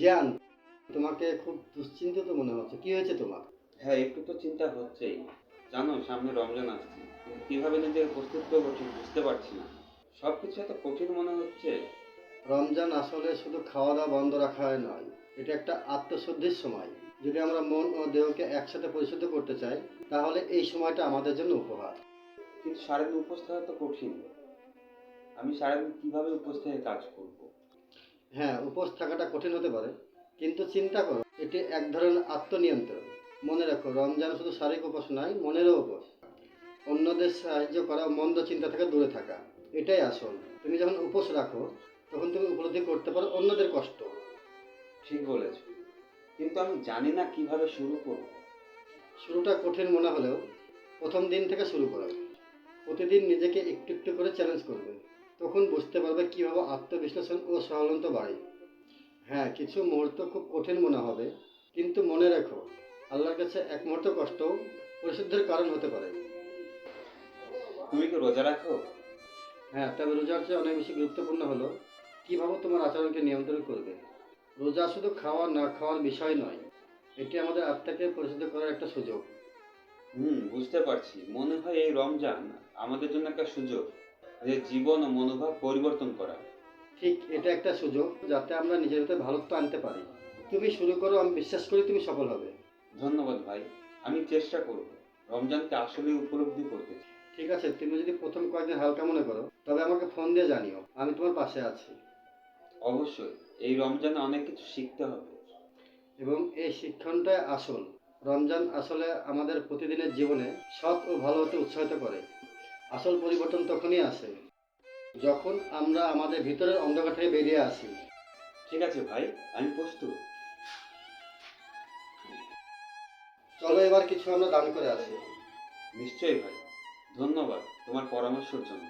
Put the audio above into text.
জিয়ান, তোমাকে খুব দুশ্চিন্তিত মনে হচ্ছে, কি হয়েছে তোমার? হ্যাঁ, একটু তো চিন্তা হচ্ছেই। জানো, সামনে রমজান আসছে, কিন্তু কিভাবে নিজেকে প্রস্তুত করবো ঠিক বুঝতে পারছি না। সবকিছু এত কঠিন মনে হচ্ছে। রমজান আসলে শুধু খাওয়া দাওয়া বন্ধ রাখাই নয়, এটা একটা আত্মশুদ্ধির সময়। যদি আমরা মন ও দেহকে একসাথে পরিশুদ্ধ করতে চাই, তাহলে এই সময়টা আমাদের জন্য উপহার। কিন্তু সারাদিন উপোস থাকা তো কঠিন। আমি সারাদিন কিভাবে উপোস থেকে কাজ করব? হ্যাঁ, উপোস থাকাটা কঠিন হতে পারে, কিন্তু চিন্তা করো, এটি এক ধরনের আত্মনিয়ন্ত্রণ। মনে রাখো, রমজান শুধু শারীরিক উপোস নয়, মনেরও উপোস। অন্যদের সাহায্য করা ও মন্দ চিন্তা থেকে দূরে থাকা, এটাই আসল। তুমি যখন উপোস রাখো, তখন তুমি উপলব্ধি করতে পারো অন্যদের কষ্ট। ঠিক বলেছ, কিন্তু আমি জানি না কিভাবে শুরু করব। শুরুটা কঠিন মনে হলেও প্রথম দিন থেকে শুরু করো। প্রতিদিন নিজেকে একটু একটু করে চ্যালেঞ্জ করবে। তখন বুঝতে পারবে কীভাবে আত্মবিশ্লেষণ ও সহনতা বাড়ে। হ্যাঁ, কিছু মুহূর্ত খুব কঠিন মনে হবে, কিন্তু মনে রেখো, আল্লাহর কাছে এক মুহূর্ত কষ্ট পরিশুদ্ধের কারণ হতে পারে। তুমি কি রোজা রাখো? হ্যাঁ, তবে রোজার চেয়ে অনেক বেশি গুরুত্বপূর্ণ হলো কীভাবে তোমার আচরণকে নিয়ন্ত্রণ করবে। রোজা শুধু খাওয়া না খাওয়ার বিষয় নয়, এটি আমাদের আত্মাকে পরিশুদ্ধ করার একটা সুযোগ। বুঝতে পারছি। মনে হয় এই রমজান আমাদের জন্য একটা সুযোগ, যে জীবন ও মনোভাব পরিবর্তন করা। ঠিক, এটা একটা সুযোগ যাতে আমরা নিজের ভিতরে ভালোত্ব আনতে পারি। তুমি শুরু করো, আমি বিশ্বাস করি তুমি সফল হবে। ধন্যবাদ ভাই। আমি চেষ্টা করব রমজানকে আসলেই উপলব্ধি করতে। ঠিক আছে, তুমি যদি প্রথম কয়েকদিন হালকা মনে করো, তবে আমাকে ফোন দিয়ে জানিও, আমি তোমার পাশে আছি। অবশ্যই। এই রমজানে অনেক কিছু শিখতে হবে। এবং এই শিক্ষণটাই আসল। রমজান আসলে আমাদের প্রতিদিনের জীবনে সৎ ও ভালো হতে উৎসাহিত করে। আসল পরিবর্তন তখনই আসে যখন আমরা আমাদের ভিতরের অন্ধকার থেকে বেরিয়ে আসি। ঠিক আছে ভাই, আমি প্রস্তুত। চলো এবার কিছু আমরা দান করে আসি। নিশ্চয়ই ভাই। ধন্যবাদ তোমার পরামর্শের জন্য।